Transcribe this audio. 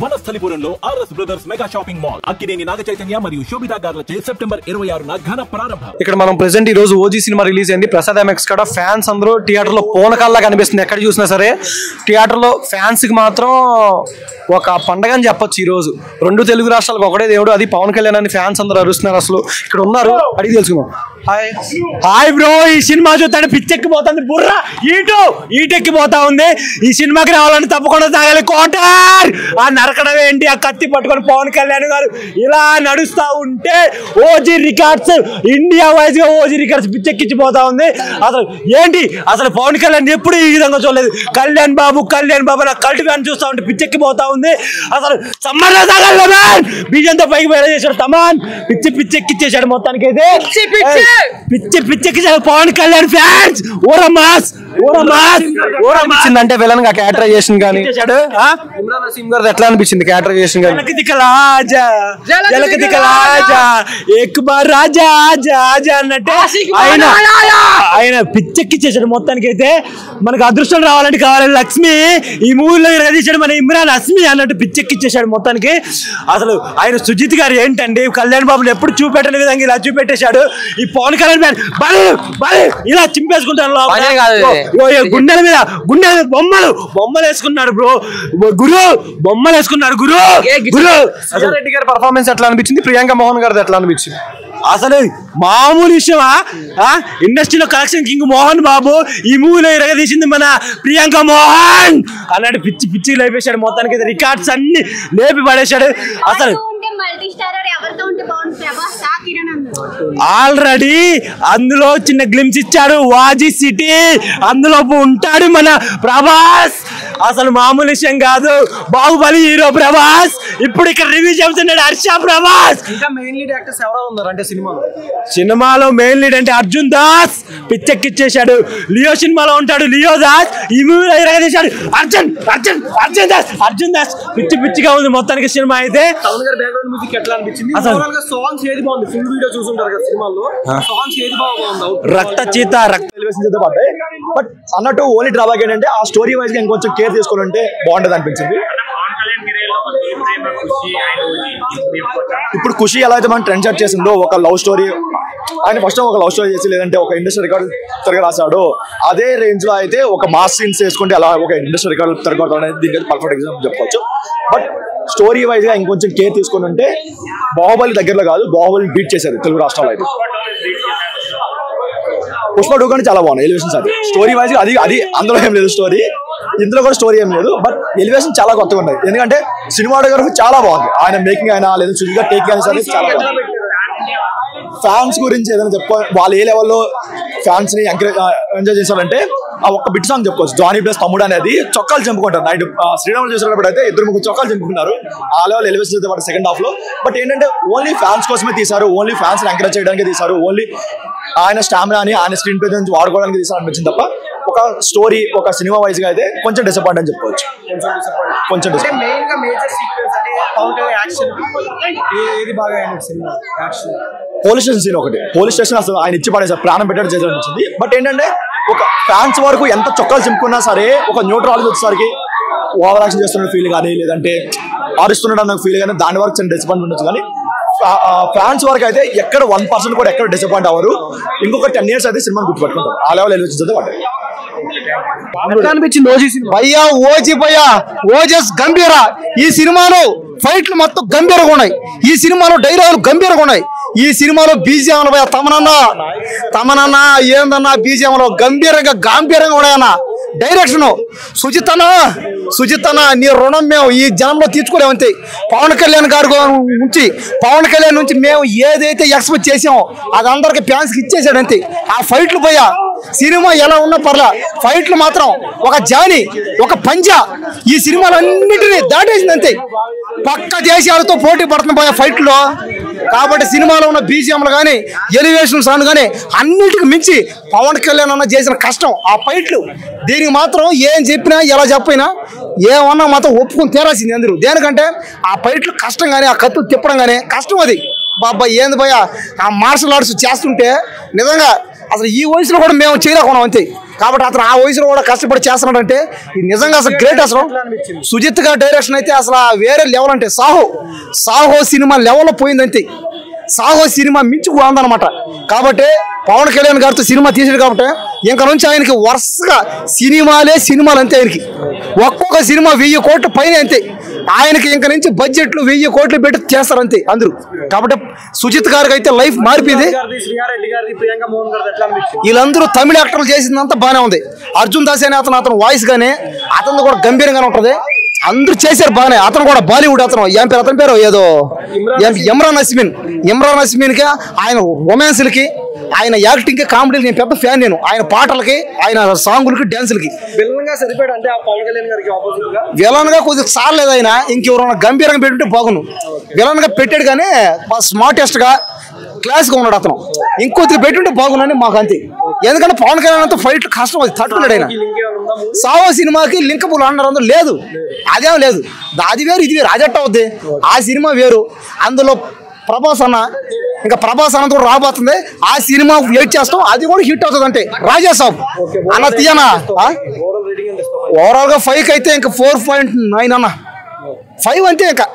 వనస్థలిపురంలో RS brothers mega shopping mall Akkineni Naga Chaitanya మరియు Sobhita గార్లచే September 26న ఘన ప్రారంభం. ఇక్కడ మనం ప్రెసెంట్ ఈ రోజు ఓజీ సినిమా రిలీజ్ అయింది. ప్రసాద్ ఎంఎక్స్ కాడ ఫ్యాన్స్ అందరూ థియేటర్ లో పూనకాల్లా కనిపిస్తుంది. ఎక్కడ చూసినా సరే థియేటర్ లో ఫ్యాన్స్ కి మాత్రం ఒక పండగ అని చెప్పొచ్చు. ఈ రోజు రెండు తెలుగు రాష్ట్రాలకు ఒకటే దేవుడు, అది పవన్ కళ్యాణ్ అని ఫ్యాన్స్ అందరూ అరుస్తున్నారు. అసలు ఇక్కడ ఉన్నారు, అడిగి తెలుసుకుందాం. హాయ్ హాయ్ బ్రో, ఈ సినిమా చూస్తాడు పిచ్చెక్కిపోతుంది, బుర్ర ఈటెక్కిపోతా ఉంది. ఈ సినిమాకి రావాలని తప్పకుండా తాగాలి. కోటర్ ఆ నరకడం ఏంటి, ఆ కత్తి పట్టుకొని పవన్ కళ్యాణ్ గారు ఇలా నడుస్తా ఉంటే ఓజీ రికార్డ్స్ ఇండియా వైజ్ గా ఓజీ రికార్డ్స్ పిచ్చెక్కిచ్చిపోతా ఉంది. అసలు ఏంటి, అసలు పవన్ కళ్యాణ్ ఎప్పుడు ఈ విధంగా చూడలేదు. కళ్యాణ్ బాబు నా కల్ట్ ఫ్యాన్ చూస్తా ఉంటే పిచ్చెక్కిపోతా ఉంది. అసలు సమ్మర్లో తాగాలి బీజంతో పైకి బయట చేశాడు తమాన్, పిచ్చెక్కిచ్చేసాడు మొత్తానికి. అయితే పిచ్చెక్కిచ్చాడు పవన్ కళ్యాణ్ ఫ్యాన్స్. అంటే విలన్ గా క్యారెక్టరైజేషన్ కానీ ఇమ్రాన్ హసీం గారు ఎట్లా అనిపించింది క్యారెక్టరైజేషన్ కానీ? ఎక్ బార్ రాజా అన్నట్టే ఆయన పిచ్చెక్కిచ్చేసాడు మొత్తానికి. అయితే మనకు అదృష్టం రావాలంటే కావాలి లక్ష్మి. ఈ మూవీలో తీసాడు మన ఇమ్రాన్ హస్మి అన్నట్టు పిచ్చెక్కిచ్చేసాడు మొత్తానికి. అసలు ఆయన సుజిత్ గారు ఏంటండి, కళ్యాణ్ బాబుని ఎప్పుడు చూపెట్టని విధంగా ఇలా చూపెట్టేశాడు. ఈ పవన్ కళ్యాణ్ ఇలా చింపేసుకుంటాను గుండెల మీద బొమ్మలు వేసుకున్నాడు బ్రో. బొమ్మలు వేసుకున్నాడు గురు. రెడ్డి గారి పర్ఫార్మెన్స్ ఎట్లా అనిపించింది? ప్రియాంక మోహన్ గారిది ఎట్లా అనిపించింది? అసలు మామూలు విషయమా? ఇండస్ట్రీలో కలెక్షన్ కింగ్ మోహన్ బాబు ఈ మూవీలో ఎరగదీసింది మన ప్రియాంక మోహన్ అన్నట్టు పిచ్చి లేపేశాడు మొత్తానికి. రికార్డ్స్ అన్ని లేపి పడేశాడు. అసలు ఆల్రెడీ అందులో చిన్న గ్లిమ్స్ ఇచ్చాడు. వాజీ సిటీ అందులో ఉంటాడు మన ప్రభాస్. అసలు మామూలు విషయం కాదు. బాహుబలి హీరో ప్రభాస్ ఇప్పుడు ఇక్కడ రివ్యూ చెబుతున్నాడు హర్ష ప్రభాస్. ఇంకా మెయిన్ లీడ్ యాక్టర్స్ ఎవరో ఉన్నారు అంటే సినిమాలో మెయిన్ లీడ్ అంటే అర్జున్ దాస్ పిచ్చెక్కిచ్చేశాడు. లియో సినిమాలో ఉంటాడు లియో దాస్, ఈ మూవీలో ఎరగదీశాడు అర్జున్ దాస్. పిచ్చిగా ఉంది మొత్తానికి సినిమా. అయితే రక్త చీత బట్ అన్నట్టు ఓన్లీ డ్రాబ్యాక్ ఏంటంటే ఆ స్టోరీ వైజ్ గా ఇంకొంచెం కేర్ తీసుకోవాలంటే బాగుంటది అనిపించింది. ఇప్పుడు ఖుషి ఎలా అయితే మనం ట్రెండ్ సెట్ చేసిందో ఒక లవ్ స్టోరీ, ఆయన ఫస్ట్ ఒక లవ్ స్టోరీ చేసి లేదంటే ఒక ఇండస్ట్రీ రికార్డు త్వరగా రాశాడు, అదే రేంజ్ లో అయితే ఒక మాస్ సీన్స్ వేసుకుంటే అలా ఒక ఇండస్ట్రీ రికార్డు త్వరగా అనేది దీనికి పర్ఫెక్ట్ ఎగ్జాంపుల్ చెప్పుకోవచ్చు. బట్ స్టోరీ వైజ్ గా ఇంకొంచెం కేర్ తీసుకుని ఉంటే బాహుబలి దగ్గరలో కాదు, బాహుబలి బీట్ చేశారు తెలుగు రాష్ట్రాల్లో. అయితే పుష్ప 2 కానీ చాలా బాగున్నాయి ఎలివేషన్స్. అది స్టోరీ వైజ్ అది అందులో ఏం లేదు, స్టోరీ ఇందులో కూడా స్టోరీ ఏం లేదు. బట్ ఎలివేషన్ చాలా కొత్తగా ఉన్నాయి. ఎందుకంటే సినిమాటోగ్రఫీ చాలా బాగుంది. ఆయన మేకింగ్ అయినా లేదా సుజిగా టేకింగ్ అయినా సరే చాలా బాగుంది. ఫ్యాన్స్ గురించి ఏదైనా చెప్పుకోవాలి, వాళ్ళు ఏ లెవెల్లో ఫ్యాన్స్ ని ఎంజాయ్ చేశారంటే ఆ ఒక్క బిట్ సాంగ్ చెప్పుకోవచ్చు. జానీ ప్లస్ తమ్ముడు అనేది చొక్కాలు చంపుకుంటారు. నైట్ శ్రీరాములు చేసేటప్పుడు అయితే 2-3 చొక్కాలు చంపుకున్నారు. ఆ లెవెల్ ఎలివేషన్ అయితే వాడు సెకండ్ హాఫ్ లో. బట్ ఏంటంటే ఓన్లీ ఫ్యాన్స్ కోసమే తీశారు, ఓన్లీ ఫ్యాన్స్ ని ఎంకరేజ్ చేయడానికి తీశారు, ఓన్లీ ఆయన స్టామినా అని ఆయన స్క్రీన్ ప్లే నుంచి వాడుకోవడానికి తీశారు అనిపించింది తప్ప ఒక స్టోరీ ఒక సినిమా వైజ్ గా అయితే కొంచెం డిసప్పాయింట్ అని చెప్పుకోవచ్చు. కొంచెం పోలీస్ స్టేషన్ సీన్ ఒకటి, పోలీస్ స్టేషన్ అసలు ఆయన ఇచ్చి పడేసారు, ప్రాణం పెట్టాడు చేసారు అనిపించింది. బట్ ఏంటంటే ఒక ఫ్యాన్స్ వరకు ఎంత చొక్కాలు చింపుకున్నా సరే ఒక న్యూట్రాలజీ వచ్చేసరికి ఓవర్ యాక్షన్ చేస్తున్న ఫీల్ కానీ లేదంటే ఆరుస్తున్నాడు అన్న ఫీల్ కానీ దాని వరకు చిన్న డిసప్పాయింట్ ఉండొచ్చు. కానీ ఫ్యాన్స్ వరకు అయితే ఎక్కడ 1% కూడా ఎక్కడ డిసప్పాయింట్ అవ్వరు. ఇంకొక 10 years అయితే సినిమాని గుర్తుపెట్టుకుంటారు. ఆ లెవెల్ ఎలివేషన్స్ పడ్డాయి. అనిపించింది ఓజస్ గంభీర. ఈ సినిమాలో ఫైట్లు మొత్తం గంభీరంగా ఉన్నాయి, ఈ సినిమాలో డైలాగులు గంభీరంగా ఉన్నాయి, ఈ సినిమాలో బీజిఎంలు తమనన్నా ఏందన్నా బీజిఎంలో గాంభీరంగా ఉన్నాయన్న. డైరెక్షన్ సుజిత్ నీ రుణం మేము ఈ జనంలో తీర్చుకోలేమంతే. పవన్ కళ్యాణ్ నుంచి మేము ఏదైతే ఎక్స్పెక్ట్ చేసామో అది అందరికి ఫ్యాన్స్ కి ఇచ్చేసాడు అంతే. ఆ ఫైట్లు పోయా సినిమా ఎలా ఉన్నా పర్లా, ఫైట్లు మాత్రం ఒక జాని ఒక పంజా ఈ సినిమాలు అన్నింటినీ దాటేసింది అంతే. పక్క దేశాలతో పోటీ పడుతున్న పోయా ఫైట్లో. కాబట్టి సినిమాలో ఉన్న బీజిఎంలు కానీ ఎలివేషన్ సాంగ్ కానీ అన్నిటికి మించి పవన్ కళ్యాణ్ అన్న చేసిన కష్టం ఆ ఫైట్లు. దీనికి మాత్రం ఏం చెప్పినా ఎలా చెప్పినా ఏమన్నా మాత్రం ఒప్పుకొని తీరాల్సింది అందరూ. దేనికంటే ఆ ఫైట్లు కష్టం కానీ ఆ కత్తులు తిప్పడం కానీ కష్టం. అది బాబా ఏంది భయ ఆ మార్షల్ ఆర్ట్స్ చేస్తుంటే నిజంగా అసలు ఈ వయసులో కూడా మేము చేయలేకున్నాం అంతే. కాబట్టి అతను ఆ వయసులో కూడా కష్టపడి చేస్తున్నాడంటే ఇది నిజంగా అసలు గ్రేట్. అసలు సుజిత్ గారి డైరెక్షన్ అయితే అసలు వేరే లెవెల్. అంటే సాహో సినిమా లెవెల్లో పోయిందంతే. సాహో సినిమా మించి ఉందన్నమాట. కాబట్టి పవన్ కళ్యాణ్ గారితో సినిమా తీసాడు కాబట్టి ఇంక నుంచి ఆయనకి వరుసగా సినిమాలు అంతే. ఆయనకి ఒక్కొక్క సినిమా 1000 కోట్ల పైన అంతే. ఆయనకి ఇంక నుంచి బడ్జెట్లు 1000 కోట్లు పెట్టి చేస్తారు అంతే అందరూ. కాబట్టి సుజిత్ గారికి అయితే లైఫ్ మారిపోయింది. వీళ్ళందరూ తమిళ యాక్టర్లు చేసిందంతా బాగానే ఉంది. అర్జున్ దాస్ అనే అతను వాయిస్ గానే అతను కూడా గంభీరంగానే ఉంటుంది. అందరూ చేశారు బాగానే. అతను కూడా బాలీవుడ్ అతను అతని పేరు ఏదో ఇమ్రాన్ హస్మిన్ కి ఆయన రొమాన్స్లకి ఆయన యాక్టింగ్ కి కామెడీకి నేను పెద్ద ఫ్యాన్. నేను ఆయన పాటలకి ఆయన సాంగులకి డాన్సులకి విలన్ గా కొద్దిగా చాలలేదు ఆయన. ఇంకెవరైనా గంభీరంగా పెట్టుంటే బాగును. విలన్ గా పెట్టాడు కానీ స్మార్టెస్ట్ గా క్లాస్ గా ఉన్నాడు అతను. ఇంకొద్దిగా పెట్టుంటే బాగుందని మాకు అంతే. ఎందుకంటే పవన్ కళ్యాణ్ అంతా ఫైట్ కష్టం, అది తట్టుకున్నాడు ఆయన. సావో సినిమాకి లింకబుల్ అన్నారు అందరూ లేదు, అదేం లేదు. అది వేరు ఇది వేరు, అజెట్ అవుద్ది. ఆ సినిమా వేరు. అందులో ప్రభాస్ అన్న కూడా రాబోతుంది. ఆ సినిమా వెయిట్ చేస్తాం, అది కూడా హిట్ అవుతుంది. అంటే రాజాసాబ్ అన్న తీయనా ఓవరాల్ గా 5 అయితే ఇంకా 4.9 అన్న 5 అంతే ఇంకా.